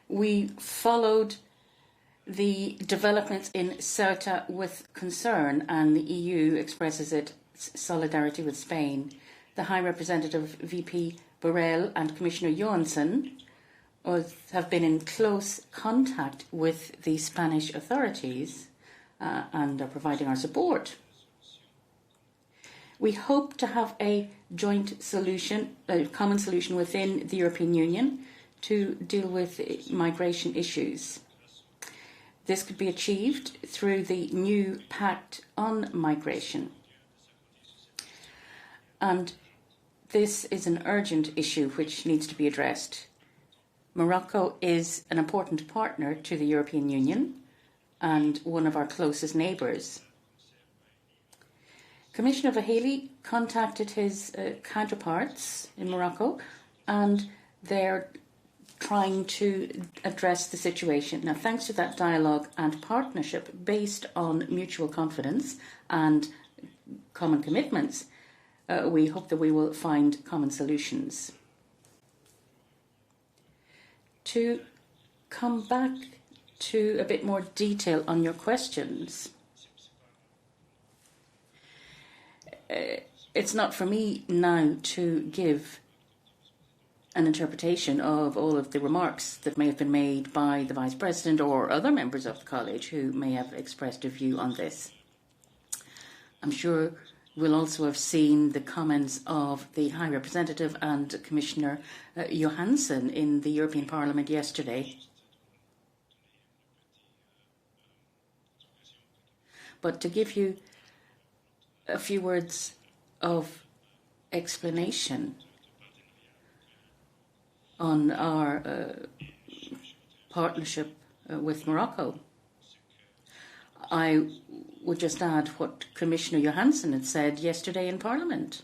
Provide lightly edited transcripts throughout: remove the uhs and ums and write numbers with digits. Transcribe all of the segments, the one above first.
We followed the developments in Ceuta with concern, and the EU expresses its solidarity with Spain. The High Representative VP Borrell and Commissioner Johansson have been in close contact with the Spanish authorities and are providing our support. We hope to have a joint solution, a common solution within the European Union to deal with migration issues. This could be achieved through the new Pact on Migration. And this is an urgent issue which needs to be addressed. Morocco is an important partner to the European Union and one of our closest neighbours. Commissioner Ghali contacted his counterparts in Morocco, and they're trying to address the situation. Now, thanks to that dialogue and partnership based on mutual confidence and common commitments, we hope that we will find common solutions. To come back to a bit more detail on your questions, it's not for me now to give an interpretation of all of the remarks that may have been made by the Vice President or other members of the College who may have expressed a view on this. I'm sure we'll also have seen the comments of the High Representative and Commissioner Johansson in the European Parliament yesterday. But to give you a few words of explanation on our partnership with Morocco, I would just add what Commissioner Johansson had said yesterday in Parliament,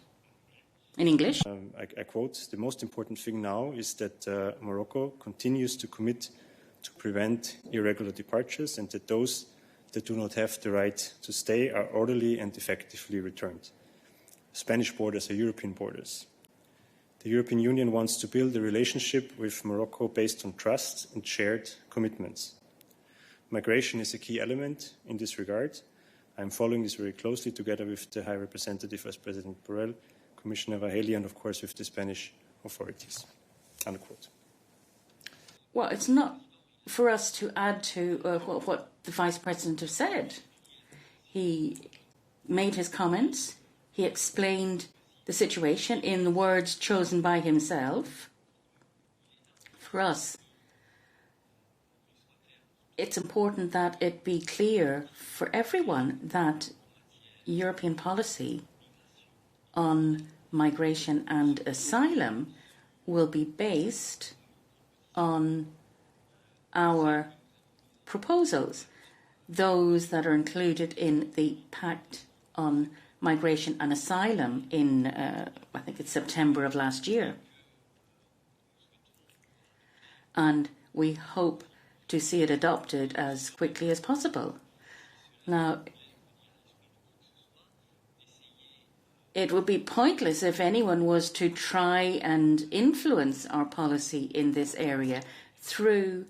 in English. I quote, "The most important thing now is that Morocco continues to commit to prevent irregular departures and that those that do not have the right to stay are orderly and effectively returned. Spanish borders are European borders. The European Union wants to build a relationship with Morocco based on trust and shared commitments. Migration is a key element in this regard. I'm following this very closely together with the High Representative, Vice President Borrell, Commissioner Ghali, and of course with the Spanish authorities." Unquote. Well, it's not for us to add to what the Vice President has said. He made his comments. He explained the situation in the words chosen by himself. For us, it's important that it be clear for everyone that European policy on migration and asylum will be based on our proposals, those that are included in the Pact on Migration and Asylum in, I think it's September of last year. And we hope to see it adopted as quickly as possible. Now, it would be pointless if anyone was to try and influence our policy in this area through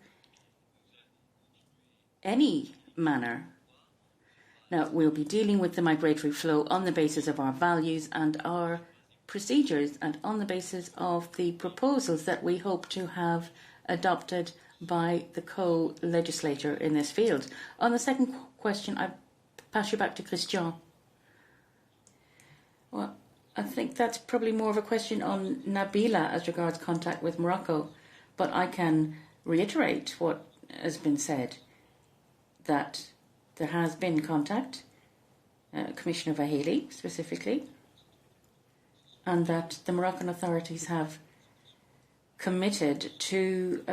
any manner. Now, we'll be dealing with the migratory flow on the basis of our values and our procedures and on the basis of the proposals that we hope to have adopted by the co-legislator in this field. On the second question, I pass you back to Christian. Well, I think that's probably more of a question on Nabila as regards contact with Morocco, but I can reiterate what has been said, that there has been contact, Commissioner Ghali specifically, and that the Moroccan authorities have committed to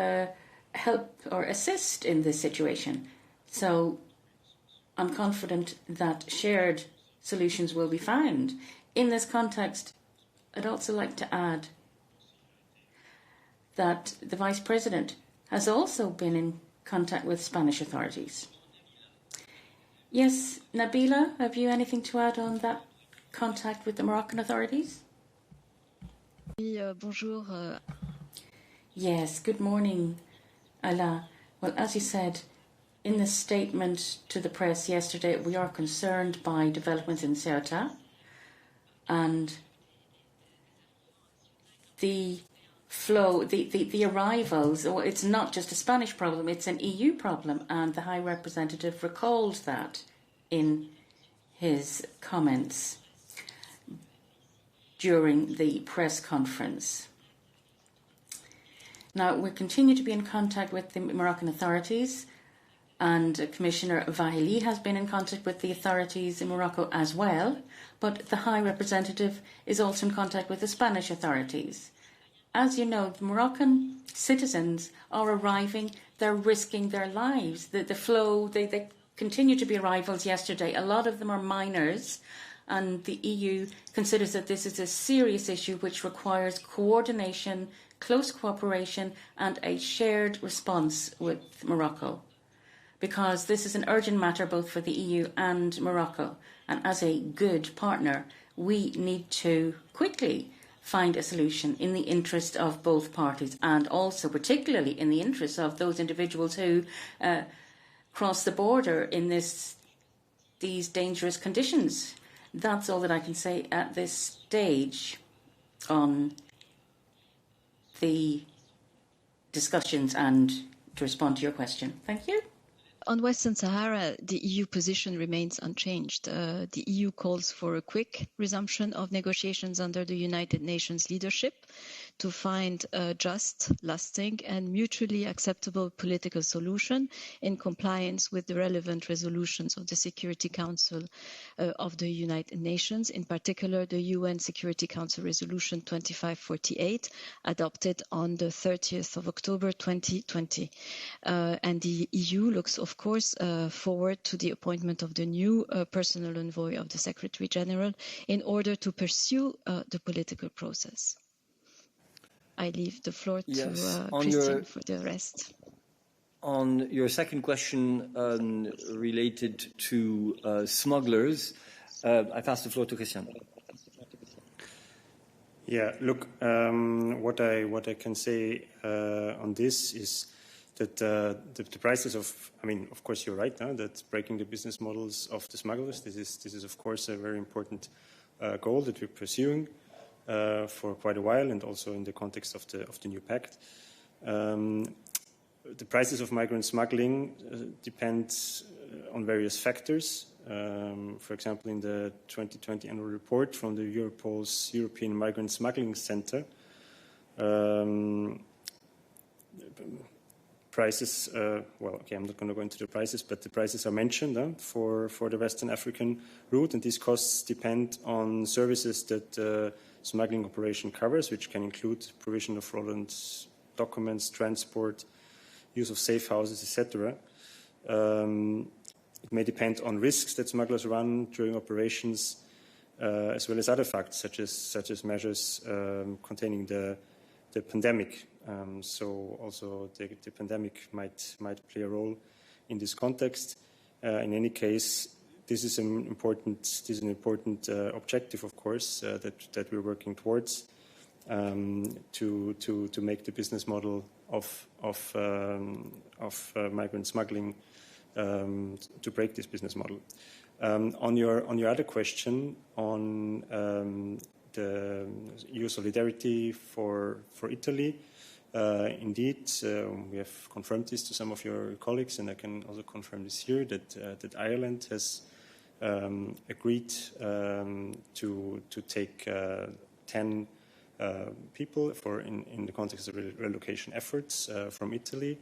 help or assist in this situation. So I'm confident that shared solutions will be found. In this context, I'd also like to add that the Vice President has also been in contact with Spanish authorities. Yes, Nabila, have you anything to add on that contact with the Moroccan authorities? Oui, bonjour. Yes, good morning, Alain, well, as you said, in the statement to the press yesterday, we are concerned by developments in Ceuta and the flow, the arrivals. It's not just a Spanish problem, it's an EU problem, and the High Representative recalled that in his comments during the press conference. Now, we continue to be in contact with the Moroccan authorities, and Commissioner Vahili has been in contact with the authorities in Morocco as well, but the High Representative is also in contact with the Spanish authorities. As you know, the Moroccan citizens are arriving, they're risking their lives. The flow, they continue to be arrivals yesterday. A lot of them are minors, and the EU considers that this is a serious issue which requires coordination, close cooperation and a shared response with Morocco, because this is an urgent matter both for the EU and Morocco, and as a good partner we need to quickly find a solution in the interest of both parties, and also particularly in the interest of those individuals who cross the border in these dangerous conditions. That's all that I can say at this stage on the discussions and to respond to your question. Thank you. On Western Sahara, the EU position remains unchanged. The EU calls for a quick resumption of negotiations under the United Nations leadership to find a just, lasting and mutually acceptable political solution in compliance with the relevant resolutions of the Security Council of the United Nations, in particular the UN Security Council Resolution 2548, adopted on the 30th of October 2020. And the EU looks, of course, forward to the appointment of the new personal envoy of the Secretary General in order to pursue the political process. I leave the floor to Christian for the rest. On your second question related to smugglers, I pass the floor to Christian. Yeah, look, what I can say on this is that the prices of, I mean, of course you're right now that breaking the business models of the smugglers, this is of course a very important goal that we're pursuing for quite a while, and also in the context of the new pact. The prices of migrant smuggling depend on various factors. For example, in the 2020 annual report from the Europol's European Migrant Smuggling Center, prices, well, okay, I'm not going to go into the prices, but the prices are mentioned for the Western African route, and these costs depend on services that smuggling operation covers, which can include provision of fraudulent documents, transport, use of safe houses, etc. It may depend on risks that smugglers run during operations, as well as other facts such as measures containing the pandemic. So also the pandemic might play a role in this context. In any case, this is an important objective, of course, that we're working towards to make the business model of migrant smuggling, to break this business model. On your other question on the EU solidarity for Italy, indeed, we have confirmed this to some of your colleagues, and I can also confirm this here that Ireland has agreed to take 10 people in the context of relocation efforts from Italy,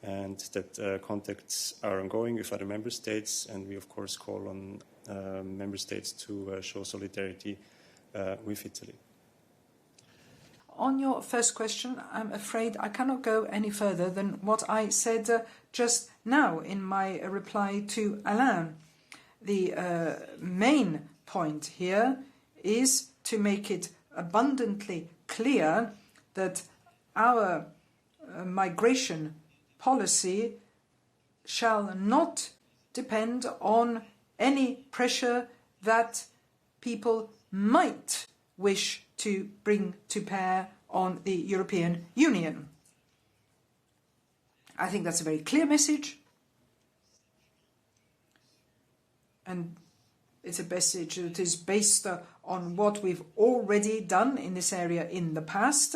and that contacts are ongoing with other member states, and we of course call on member states to show solidarity with Italy. On your first question, I'm afraid I cannot go any further than what I said just now in my reply to Alain. The main point here is to make it abundantly clear that our migration policy shall not depend on any pressure that people might wish to bring to bear on the European Union. I think that's a very clear message. And it's a message that is based on what we've already done in this area in the past,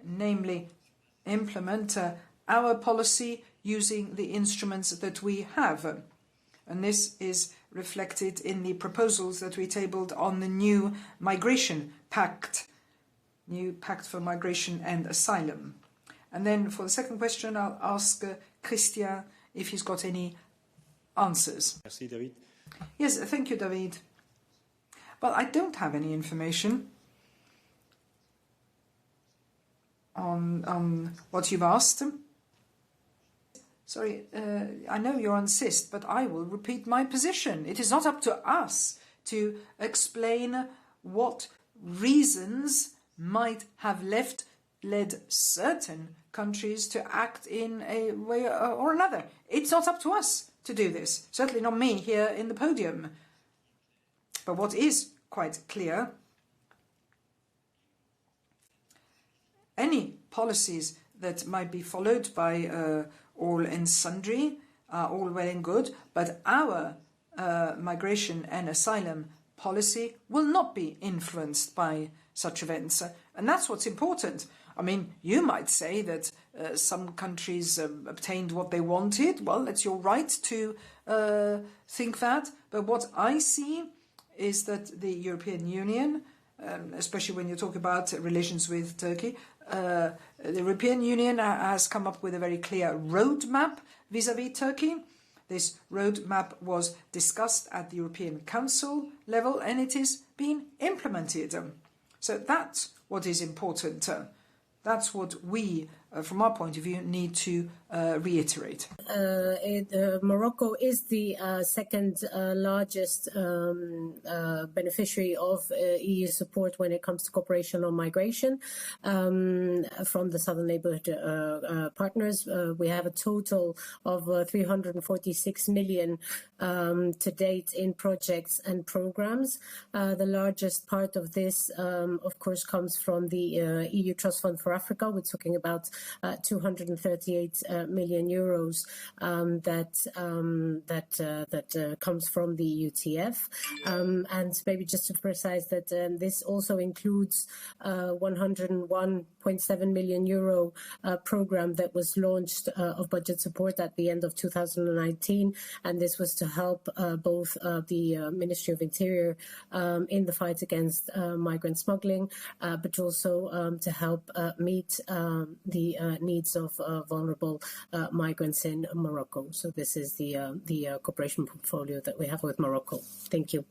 namely implement our policy using the instruments that we have. And this is reflected in the proposals that we tabled on the new migration pact, new pact for migration and asylum. And then for the second question, I'll ask Christian if he's got any answers. Merci, David. Yes, thank you, David. Well, I don't have any information on what you've asked. Sorry, I know you're on CIST, but I will repeat my position. It is not up to us to explain what reasons might have led certain countries to act in a way or another. It's not up to us to do this. Certainly not me here in the podium. But what is quite clear, any policies that might be followed by all and sundry are all well and good, but our migration and asylum policy will not be influenced by such events. And that's what's important. I mean, you might say that some countries obtained what they wanted. Well, it's your right to think that. But what I see is that the European Union, especially when you talk about relations with Turkey, the European Union has come up with a very clear roadmap vis-à-vis Turkey. This roadmap was discussed at the European Council level and it is being implemented. So that's what is important. That's what we, from our point of view, need to reiterate. Morocco is the second largest beneficiary of EU support when it comes to cooperation on migration from the southern neighbourhood partners. We have a total of 346 million to date in projects and programmes. The largest part of this, of course, comes from the EU Trust Fund for Africa. We're talking about 238 million euros that comes from the UTF. And maybe just to precise that this also includes 101.7 million euro program that was launched of budget support at the end of 2019. And this was to help both the Ministry of Interior in the fight against migrant smuggling, but also to help meet the needs of vulnerable migrants in Morocco. So this is the cooperation portfolio that we have with Morocco. Thank you.